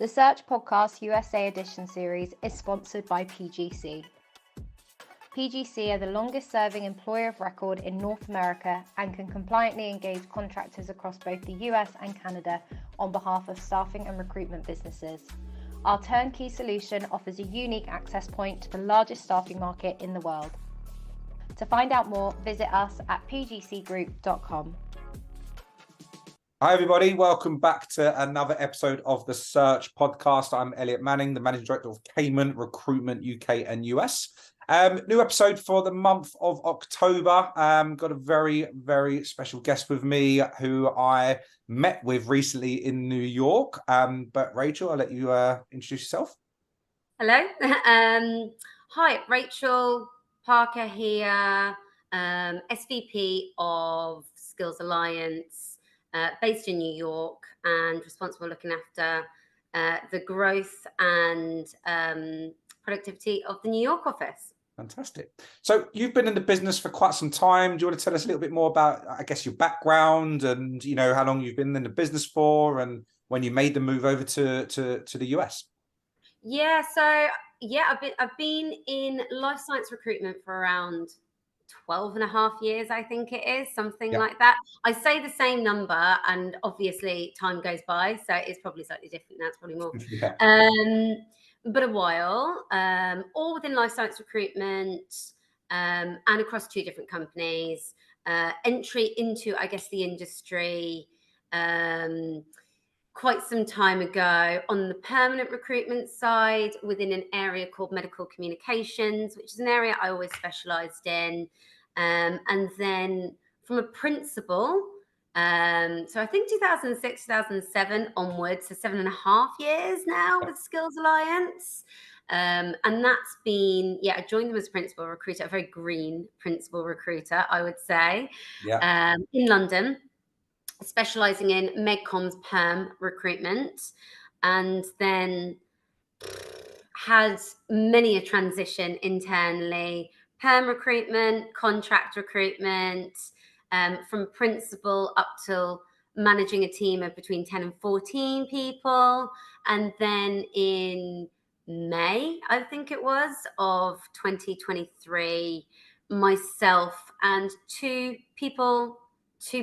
The Search Podcast USA Edition series is sponsored by PGC. PGC are the longest serving employer of record in North America and can compliantly engage contractors across both the US and Canada on behalf of staffing and recruitment businesses. Our turnkey solution offers a unique access point to the largest staffing market in the world. To find out more, visit us at pgcgroup.com. Hi everybody, welcome back to another episode of the Search Podcast. I'm Elliott Manning, the Managing Director of Cayman Recruitment UK and US. New episode for the month of October. Got a very, very special guest with me who I met with recently in New York. But Rachel, I'll let you introduce yourself. Hello. Hi, Rachael Parker here, SVP of Skills Alliance, based in New York and responsible looking after the growth and productivity of the New York office. Fantastic. So you've been in the business for quite some time. Do you want to tell us a little bit more about, I guess, your background and, you know, how long you've been in the business for and when you made the move over to the US? Yeah, I've been in life science recruitment for around 12 and a half years, I think it is, something like that. I say the same number and obviously time goes by, so it's probably slightly different now, it's probably more. But a while, all within life science recruitment and across two different companies. Entry into, I guess, the industry quite some time ago on the permanent recruitment side within an area called medical communications, which is an area I always specialised in. And then from a principal, so I think 2006, 2007 onwards, so 7.5 years now with Skills Alliance. And that's been, I joined them as a principal recruiter, a very green principal recruiter, I would say, in London, specialising in medcoms perm recruitment, and then had many a transition internally, perm recruitment, contract recruitment, from principal up till managing a team of between 10 and 14 people. And then in May, I think it was, of 2023, myself and two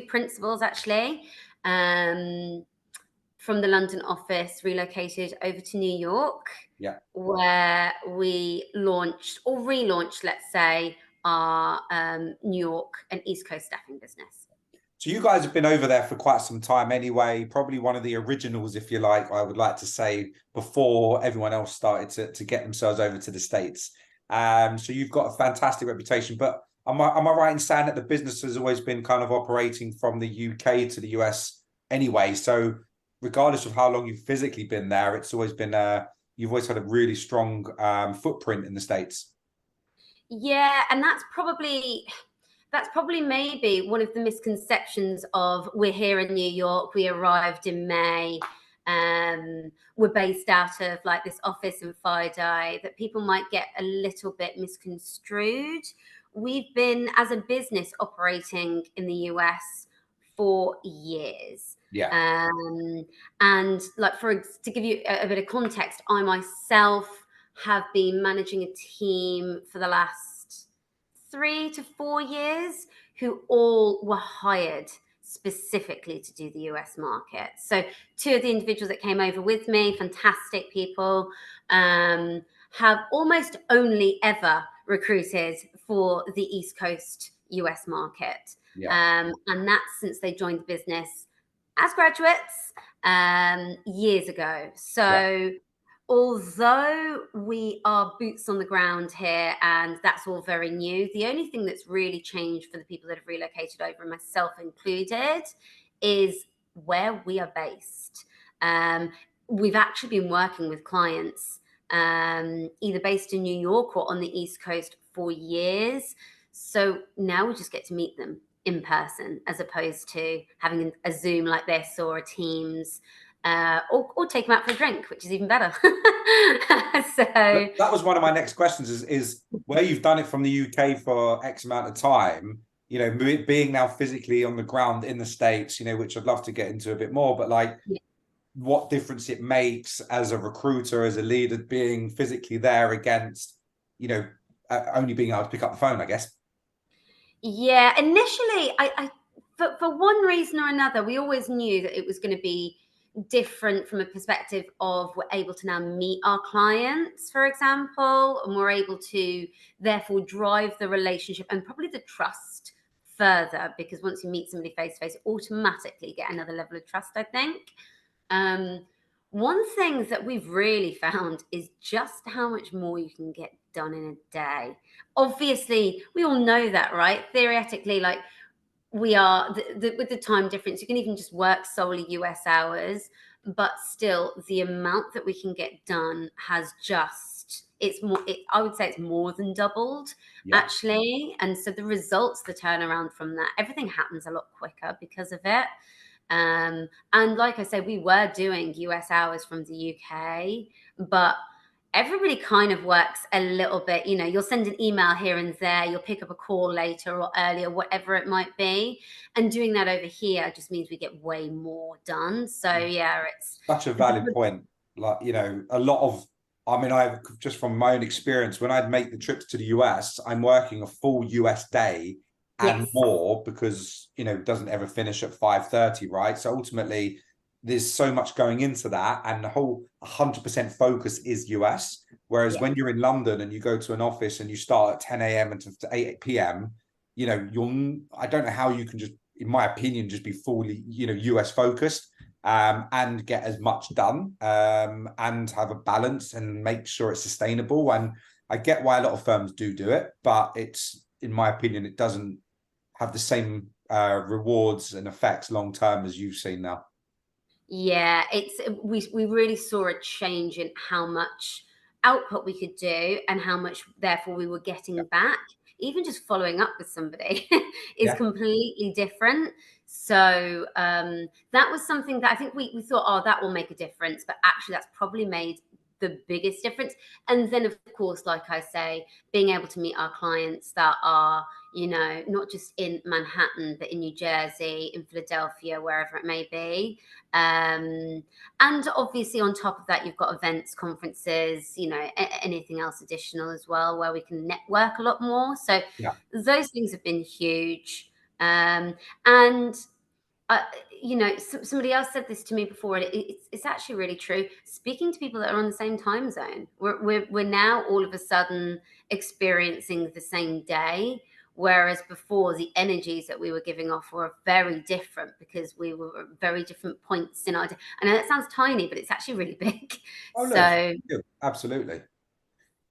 principals actually, from the London office relocated over to New York, where we launched or relaunched, let's say, our New York and East Coast staffing business. So you guys have been over there for quite some time anyway, probably one of the originals, if you like, I would like to say, before everyone else started to get themselves over to the States. So you've got a fantastic reputation, but am I right in saying that the business has always been kind of operating from the UK to the US anyway? So regardless of how long you've physically been there, it's always been you've always had a really strong footprint in the States. Yeah, and that's probably maybe one of the misconceptions of we're here in New York, we arrived in May, we're based out of like this office in FIDI, that people might get a little bit misconstrued. We've been, as a business, operating in the US for years. And like, to give you a bit of context, I myself have been managing a team for the last 3 to 4 years who all were hired specifically to do the US market. So two of the individuals that came over with me, fantastic people, have almost only ever recruited for the East Coast US market. And that's since they joined the business as graduates years ago. So although we are boots on the ground here and that's all very new, the only thing that's really changed for the people that have relocated over, myself included, is where we are based. We've actually been working with clients either based in New York or on the East Coast for years. So now we just get to meet them in person as opposed to having a Zoom like this or a Teams. Or take them out for a drink, which is even better. So that was one of my next questions is where you've done it from the UK for X amount of time, you know, being now physically on the ground in the States, you know, which I'd love to get into a bit more, but like, what difference it makes as a recruiter, as a leader, being physically there against, only being able to pick up the phone, I guess. Yeah, initially, I for one reason or another, we always knew that it was going to be different from a perspective of we're able to now meet our clients, for example, and we're able to therefore drive the relationship and probably the trust further, because once you meet somebody face to face, you automatically get another level of trust, I think. One thing that we've really found is just how much more you can get done in a day. Obviously, we all know that, right? Theoretically, like we are with the time difference, you can even just work solely US hours, but still the amount that we can get done has just, I would say it's more than doubled, actually. And so the results, the turnaround from that, everything happens a lot quicker because of it. And like I said, we were doing US hours from the UK, but everybody kind of works a little bit, you'll send an email here and there, you'll pick up a call later or earlier, whatever it might be. And doing that over here just means we get way more done. So yeah, it's such a valid point. Like, a lot of, I've just from my own experience, when I'd make the trips to the US, I'm working a full US day and more, because, it doesn't ever finish at 5:30, right? So ultimately, there's so much going into that, and the whole 100% focus is US. Whereas when you're in London and you go to an office and you start at 10 a.m. and to 8 p.m., I don't know how you can just, in my opinion, just be fully, US focused, and get as much done, and have a balance and make sure it's sustainable. And I get why a lot of firms do it, but it's, in my opinion, it doesn't have the same rewards and effects long term as you've seen now. Yeah, we really saw a change in how much output we could do and how much therefore we were getting back. Even just following up with somebody is completely different. So that was something that I think we thought, oh, that will make a difference, but actually that's probably made the biggest difference. And then of course, like I say, being able to meet our clients that are, not just in Manhattan, but in New Jersey, in Philadelphia, wherever it may be. And obviously on top of that, you've got events, conferences, anything else additional as well, where we can network a lot more. So those things have been huge. And somebody else said this to me before, and it's actually really true. Speaking to people that are on the same time zone, we're now all of a sudden experiencing the same day, whereas before the energies that we were giving off were very different because we were at very different points in our day. I know that sounds tiny, but it's actually really big. Oh, no, So absolutely.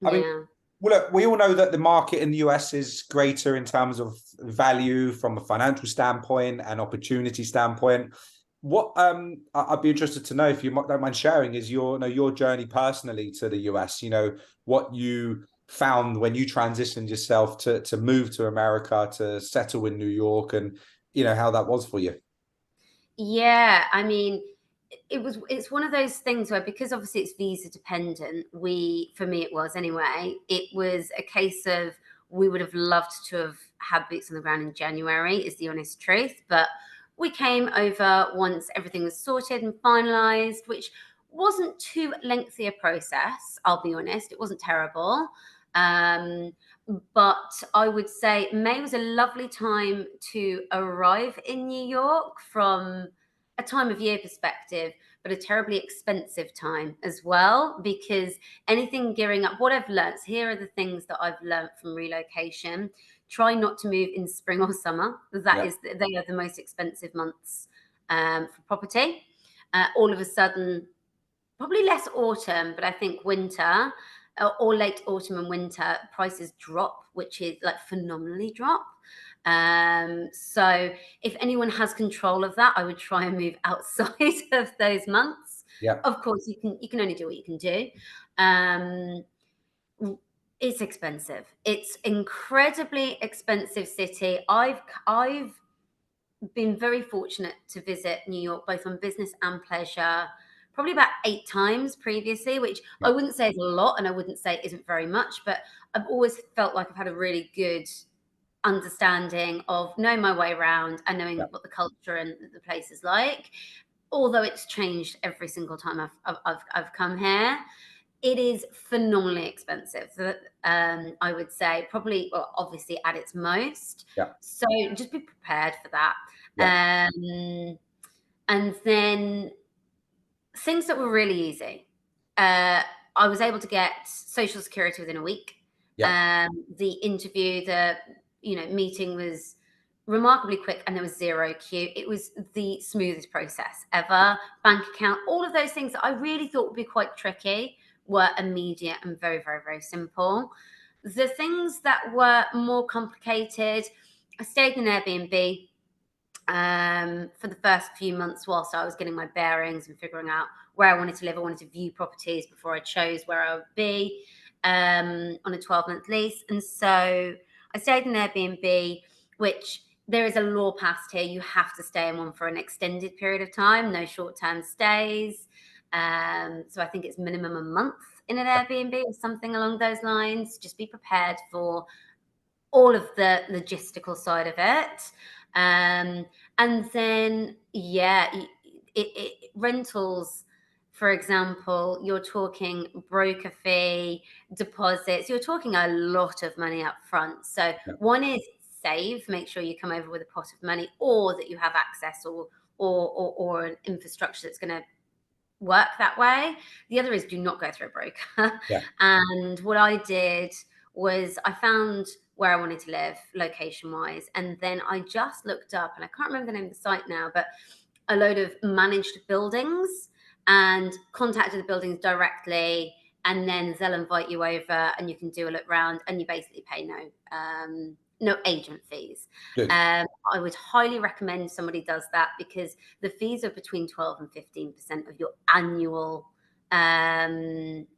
yeah. Well, look, we all know that the market in the US is greater in terms of value from a financial standpoint and opportunity standpoint. What I'd be interested to know, if you don't mind sharing, is your journey personally to the US. What you found when you transitioned yourself to move to America, to settle in New York, and how that was for you. Yeah, it's one of those things where, because obviously it's visa dependent, for me it was anyway, it was a case of we would have loved to have had boots on the ground in January, is the honest truth. But we came over once everything was sorted and finalized, which wasn't too lengthy a process, I'll be honest. It wasn't terrible. But I would say May was a lovely time to arrive in New York from a time of year perspective, but a terribly expensive time as well, because anything gearing up, what I've learned, here are the things that I've learned from relocation. Try not to move in spring or summer. They are the most expensive months for property. All of a sudden, probably less autumn, but I think winter, or late autumn and winter, prices drop, which is like phenomenally drop. So if anyone has control of that, I would try and move outside of those months. Of course, you can only do what you can do. It's expensive. It's incredibly expensive city. I've been very fortunate to visit New York, both on business and pleasure, probably about 8 times previously, which I wouldn't say is a lot, and I wouldn't say it isn't very much, but I've always felt like I've had a really good understanding of knowing my way around and knowing what the culture and the place is like. although it's changed every single time I've come here, it is phenomenally expensive. I would say probably, well, obviously at its most. Yeah. So just be prepared for that. Yeah. And then things that were really easy. I was able to get social security within a week. Yeah. The interview, the meeting was remarkably quick, and there was zero queue. It was the smoothest process ever. Bank account, all of those things that I really thought would be quite tricky were immediate and very, very, very simple. The things that were more complicated, I stayed in an Airbnb for the first few months whilst I was getting my bearings and figuring out where I wanted to live. I wanted to view properties before I chose where I would be on a 12-month lease. And so I stayed in Airbnb, which there is a law passed here. You have to stay in one for an extended period of time, no short-term stays. So I think it's minimum a month in an Airbnb or something along those lines. Just be prepared for all of the logistical side of it. And then, rentals, for example, you're talking broker fee, deposits, you're talking a lot of money up front. So one is save, make sure you come over with a pot of money, or that you have access or an infrastructure that's going to work that way. The other is do not go through a broker. And what I did was I found where I wanted to live location wise. And then I just looked up, and I can't remember the name of the site now, but a load of managed buildings, and contacted the buildings directly. And then they'll invite you over and you can do a look round, and you basically pay no agent fees. I would highly recommend somebody does that, because the fees are between 12 and 15% of your annual of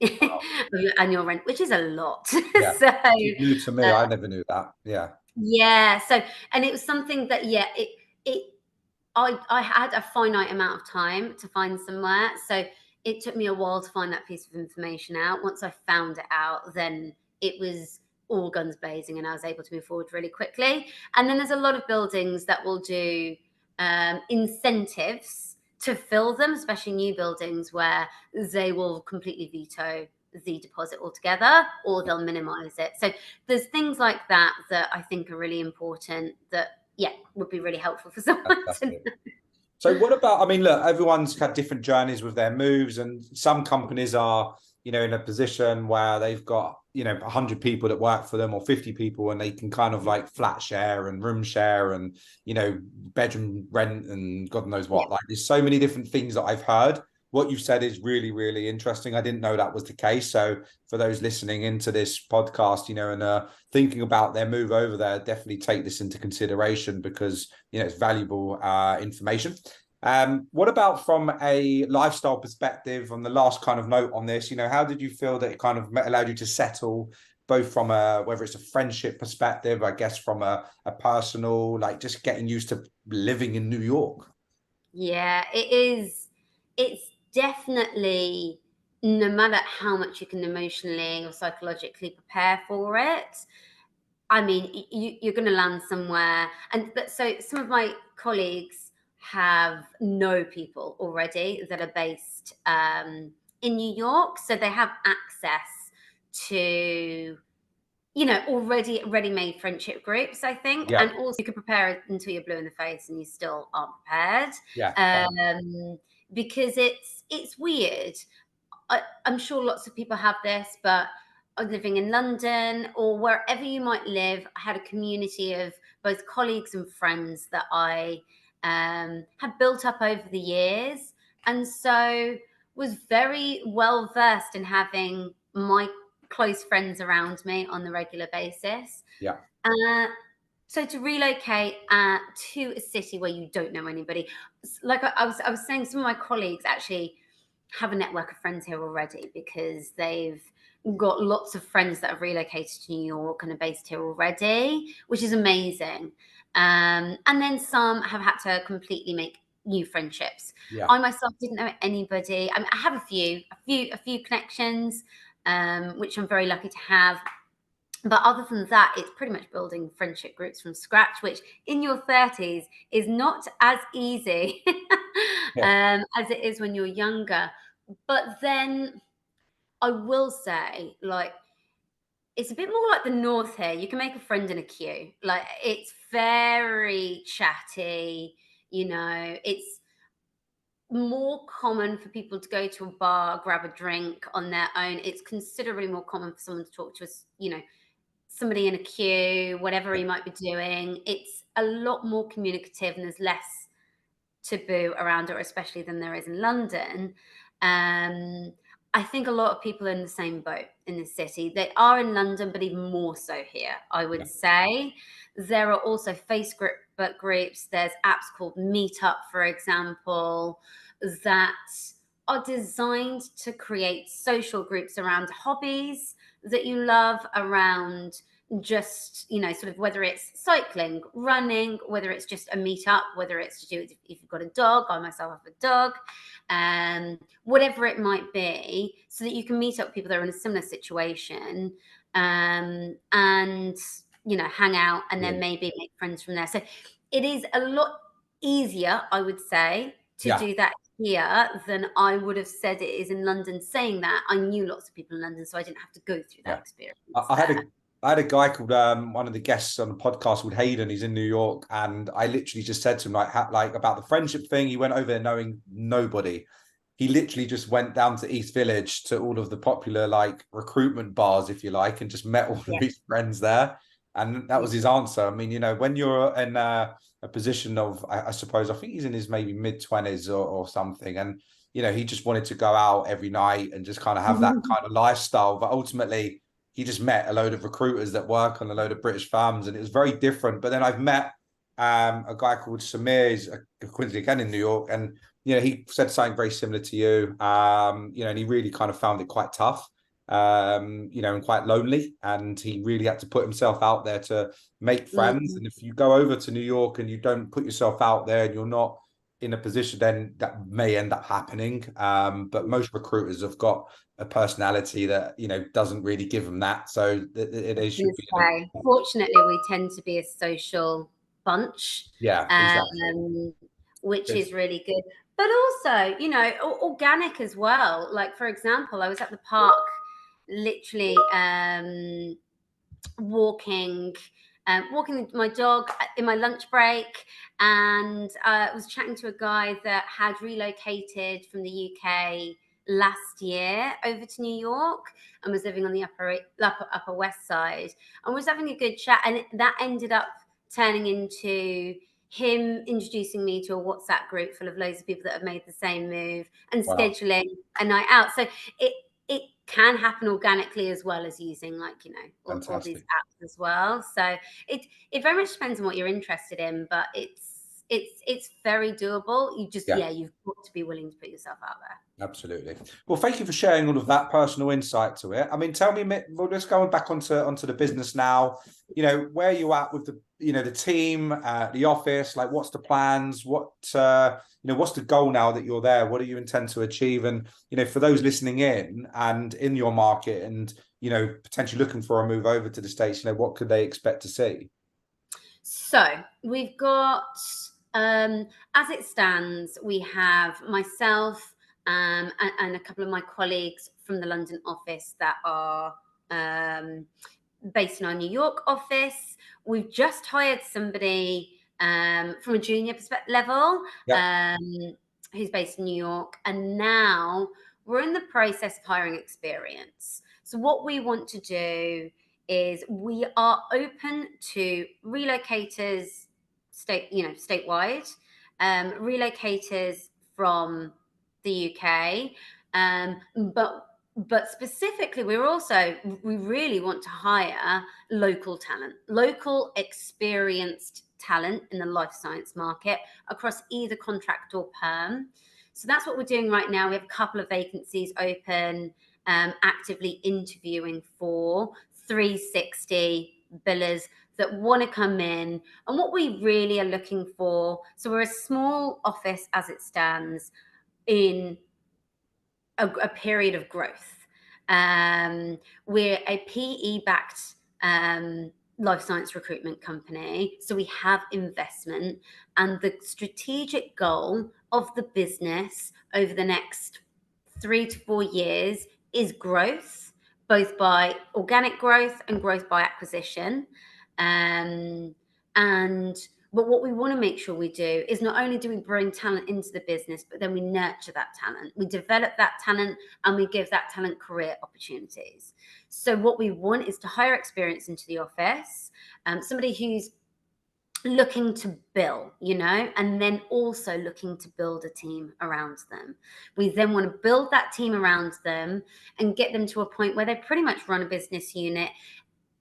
your annual rent, which is a lot. Yeah. So New to me, I never knew that. Yeah. So, and it was something that, I had a finite amount of time to find somewhere. So it took me a while to find that piece of information out. Once I found it out, then it was all guns blazing, and I was able to move forward really quickly. And then there's a lot of buildings that will do incentives to fill them, especially new buildings, where they will completely veto the deposit altogether, or they'll minimize it. So there's things like that that I think are really important, that would be really helpful for someone to know. So what about, I mean, look, everyone's had different journeys with their moves, and some companies are, in a position where they've got, 100 people that work for them, or 50 people, and they can kind of like flat share and room share and, bedroom rent and God knows what. Like, there's so many different things that I've heard. What you've said is really, really interesting. I didn't know that was the case. So for those listening into this podcast, and thinking about their move over there, definitely take this into consideration, because, it's valuable information. What about from a lifestyle perspective, on the last kind of note on this, how did you feel that it kind of allowed you to settle, both from whether it's a friendship perspective, I guess from a personal, like just getting used to living in New York? Yeah, it is. It's definitely, no matter how much you can emotionally or psychologically prepare for it, I mean, you're going to land somewhere. But so some of my colleagues know people already that are based in New York, so they have access to already ready-made friendship groups, I think. And also you can prepare it until you're blue in the face and you still aren't prepared. Because it's weird. I'm sure lots of people have this, but living in London or wherever you might live, I had a community of both colleagues and friends that I have built up over the years. And so was very well versed in having my close friends around me on the regular basis. So to relocate to a city where you don't know anybody, like I was saying, some of my colleagues actually have a network of friends here already, because they've got lots of friends that have relocated to New York and are based here already, which is amazing. And then some have had to completely make new friendships. I myself didn't know anybody. I mean, I have a few connections, which I'm very lucky to have. But other than that, it's pretty much building friendship groups from scratch, which in your 30s is not as easy as it is when you're younger. But then I will say, like, it's a bit more like the North here. You can make a friend in a queue. Like, it's very chatty, it's more common for people to go to a bar, grab a drink on their own. It's considerably more common for someone to talk to us, somebody in a queue, whatever he might be doing. It's a lot more communicative and there's less taboo around it, especially than there is in London. I think a lot of people are in the same boat in this city. They are in London, but even more so here, I would say. There are also Facebook groups. There's apps called Meetup, for example, that are designed to create social groups around hobbies that you love, around just, sort of, whether it's cycling, running, whether it's just a meetup, whether it's to do with if you've got a dog. I myself have a dog, whatever it might be, so that you can meet up people that are in a similar situation, and hang out, and then maybe make friends from there. So it is a lot easier, I would say, to do that here than I would have said it is in London. Saying that, I knew lots of people in London, so I didn't have to go through that experience. I had a guy called one of the guests on the podcast called Hayden. He's in New York, and I literally just said to him like about the friendship thing. He went over there knowing nobody. He literally just went down to East Village to all of the popular like recruitment bars, if you like, and just met all of his friends there. And that was his answer. I mean, when you're in a position of, I suppose, I think he's in his maybe mid-20s or something, and he just wanted to go out every night and just kind of have that kind of lifestyle. But ultimately, he just met a load of recruiters that work on a load of British firms, and it was very different. But then I've met a guy called Samir, he's coincidentally again in New York, and he said something very similar to you, and he really kind of found it quite tough, and quite lonely, and he really had to put himself out there to make friends. And if you go over to New York and you don't put yourself out there and you're not in a position, then that may end up happening. But most recruiters have got a personality that doesn't really give them that, so it should be. Fortunately, we tend to be a social bunch, exactly. Which is really good. But also, organic as well. Like, for example, I was at the park, literally walking my dog in my lunch break, and I was chatting to a guy that had relocated from the UK last year over to New York and was living on the upper west side, and was having a good chat, and that ended up turning into him introducing me to a WhatsApp group full of loads of people that have made the same move, and scheduling a night out. So it can happen organically as well as using all these apps as well. So it very much depends on what you're interested in, but it's very doable. You just you've got to be willing to put yourself out there. Absolutely. Well, thank you for sharing all of that personal insight to it. I mean, tell me, well, let's go back onto the business now. Where are you at with the team, the office? Like, what's the plans? What's the goal now that you're there? What do you intend to achieve? And for those listening in and in your market, and potentially looking for a move over to the States, what could they expect to see? So we've got, as it stands, we have myself and a couple of my colleagues from the London office that are based in our New York office. We've just hired somebody from a junior level who's based in New York, and now we're in the process of hiring experience. So what we want to do is we are open to relocators statewide, relocators from the UK, but specifically we really want to hire local talent, local experienced talent in the life science market across either contract or perm. So that's what we're doing right now. We have a couple of vacancies open, actively interviewing for 360 billers that want to come in. And what we really are looking for, so we're a small office as it stands in a period of growth. We're a PE-backed life science recruitment company. So we have investment, and the strategic goal of the business over the next 3 to 4 years is growth, both by organic growth and growth by acquisition. But what we want to make sure we do is not only do we bring talent into the business, but then we nurture that talent. We develop that talent and we give that talent career opportunities. So what we want is to hire experience into the office, somebody who's looking to build, and then also looking to build a team around them. We then want to build that team around them and get them to a point where they pretty much run a business unit.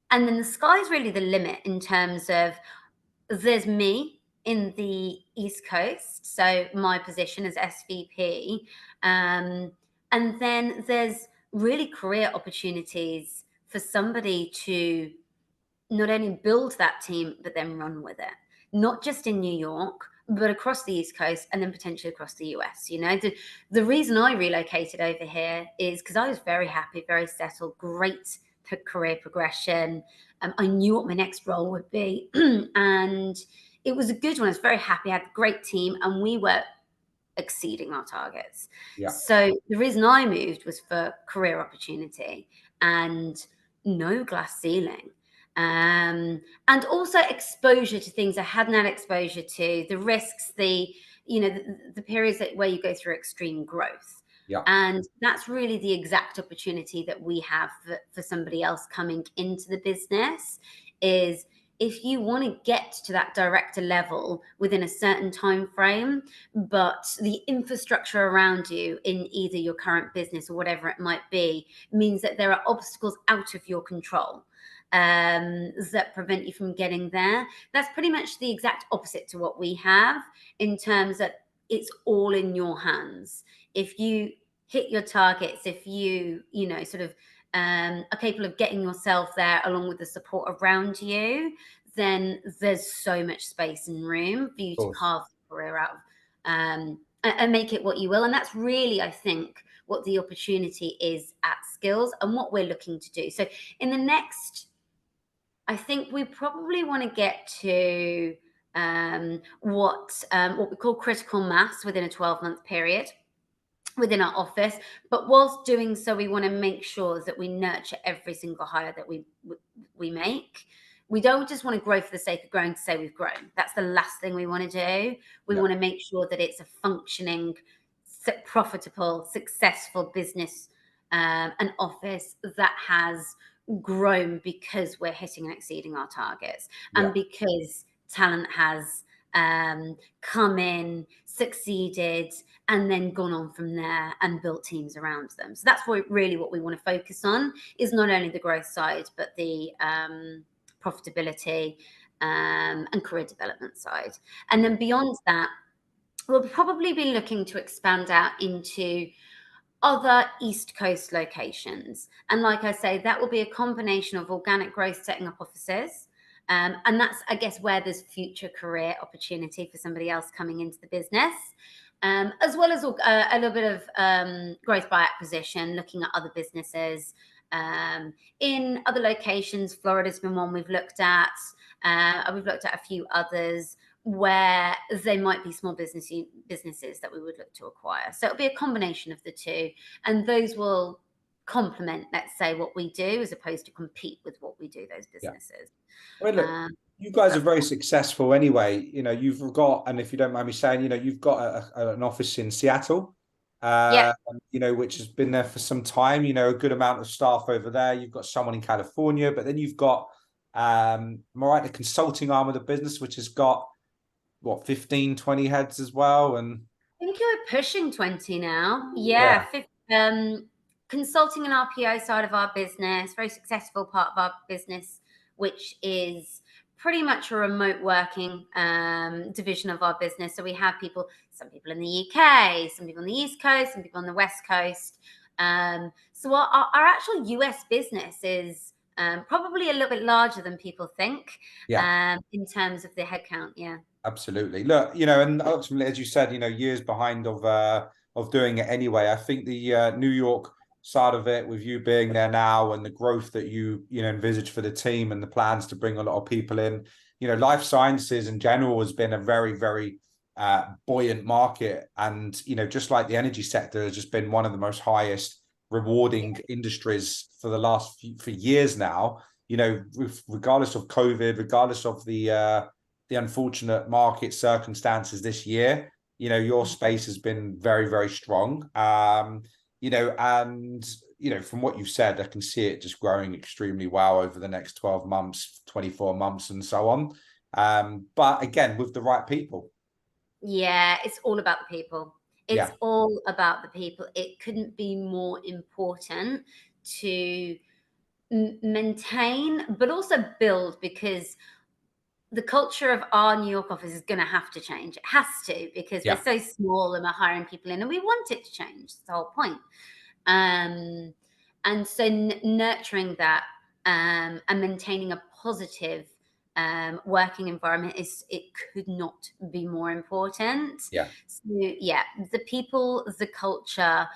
And then the sky's really the limit in terms of, there's me in the East Coast, so my position as SVP, and then there's really career opportunities for somebody to not only build that team, but then run with it, not just in New York, but across the East Coast and then potentially across the US. The reason I relocated over here is because I was very happy, very settled, great career progression. I knew what my next role would be, and it was a good one. I was very happy. I had a great team, and we were exceeding our targets. Yeah. So the reason I moved was for career opportunity and no glass ceiling. And also exposure to things I hadn't had exposure to, the risks, the periods where you go through extreme growth. Yeah. And that's really the exact opportunity that we have for somebody else coming into the business. Is if you want to get to that director level within a certain time frame, but the infrastructure around you in either your current business or whatever it might be means that there are obstacles out of your control that prevent you from getting there. That's pretty much the exact opposite to what we have, in terms that it's all in your hands. If you hit your targets, if you are capable of getting yourself there along with the support around you, then there's so much space and room for you to carve a career out of, and make it what you will. And that's really, I think, what the opportunity is at Skills and what we're looking to do. So in the next, I think we probably want to get to what we call critical mass within a 12-month period within our office. But whilst doing so, we want to make sure that we nurture every single hire that we make. We don't just want to grow for the sake of growing to say we've grown. That's the last thing we want to do. We want to make sure that it's a functioning, profitable, successful business, an office that has grown because we're hitting and exceeding our targets, and because talent has come in, succeeded, and then gone on from there and built teams around them. So that's really what we want to focus on, is not only the growth side, but the profitability and career development side. And then beyond that, we'll probably be looking to expand out into other East Coast locations. And like I say, that will be a combination of organic growth, setting up offices. And that's, I guess, where there's future career opportunity for somebody else coming into the business, as well as a little bit of growth by acquisition, looking at other businesses in other locations. Florida's been one we've looked at. We've looked at a few others where they might be small businesses that we would look to acquire. So it'll be a combination of the two, and those will complement, let's say, what we do, as opposed to compete with what we do, those businesses. Well, look, you guys are very successful anyway. You've got, and if you don't mind me saying, you've got an office in Seattle, which has been there for some time, a good amount of staff over there. You've got someone in California, but then you've got, the consulting arm of the business, which has got, 15, 20 heads as well. And I think you're pushing 20 now. Consulting and RPO side of our business, very successful part of our business, which is pretty much a remote working division of our business. So we have some people in the UK, some people on the East Coast, some people on the West Coast. So our actual US business is probably a little bit larger than people think in terms of the headcount. Yeah. Absolutely. Look, and ultimately, as you said, years behind of doing it anyway. I think the New York side of it, with you being there now and the growth that you envisage for the team and the plans to bring a lot of people in, life sciences in general has been a very, very buoyant market. And, just like the energy sector has just been one of the most highest rewarding industries for the last for years now, regardless of COVID, regardless of the unfortunate market circumstances this year, your space has been very, very strong. And from what you've said, I can see it just growing extremely well over the next 12 months, 24 months, and so on. But again, with the right people. Yeah, it's all about the people. It's all about the people. It couldn't be more important to maintain, but also build, because the culture of our New York office is going to have to change. It has to, because we're so small and we're hiring people in, and we want it to change. That's the whole point. And so nurturing that and maintaining a positive working environment it could not be more important. So the people, the culture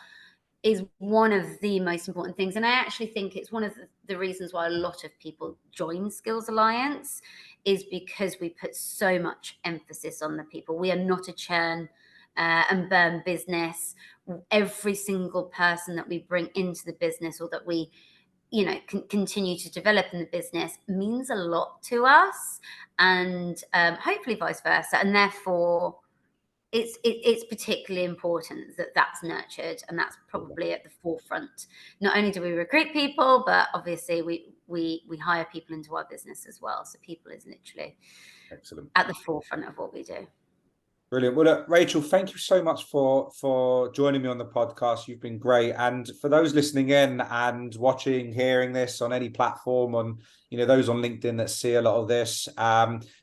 is one of the most important things. And I actually think it's one of the reasons why a lot of people join Skills Alliance, is because we put so much emphasis on the people. We are not a churn and burn business. Every single person that we bring into the business, or that we continue to develop in the business, means a lot to us, and hopefully vice versa. And therefore it's particularly important that that's nurtured, and that's probably at the forefront. Not only do we recruit people, but obviously we hire people into our business as well. So people is literally at the forefront of what we do. Brilliant. Well, look, Rachel, thank you so much for joining me on the podcast. You've been great. And for those listening in and watching, hearing this on any platform, on those on LinkedIn that see a lot of this,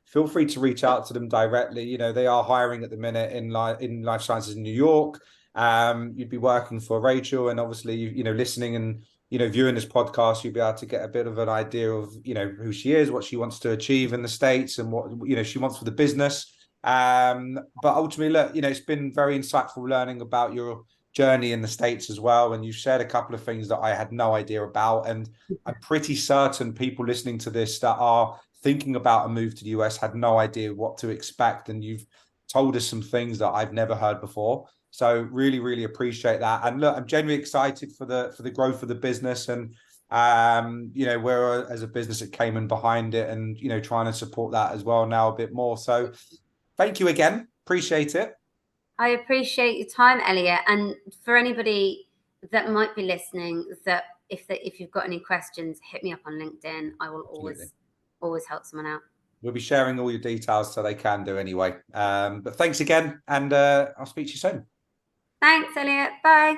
feel free to reach out to them directly. They are hiring at the minute in life sciences in New York. You'd be working for Rachel, and obviously, listening and viewing this podcast, you'll be able to get a bit of an idea of who she is, what she wants to achieve in the States, and what she wants for the business. But ultimately, look, it's been very insightful learning about your journey in the States as well. And you've shared a couple of things that I had no idea about. And I'm pretty certain people listening to this that are thinking about a move to the US had no idea what to expect. And you've told us some things that I've never heard before. So really, really appreciate that. And look, I'm genuinely excited for the growth of the business, and we're as a business at Cayman behind it, and trying to support that as well now a bit more. So thank you again. Appreciate it. I appreciate your time, Elliott. And for anybody that might be listening, that if you've got any questions, hit me up on LinkedIn. I will always help someone out. We'll be sharing all your details so they can do anyway. But thanks again, and I'll speak to you soon. Thanks, Elliott. Bye.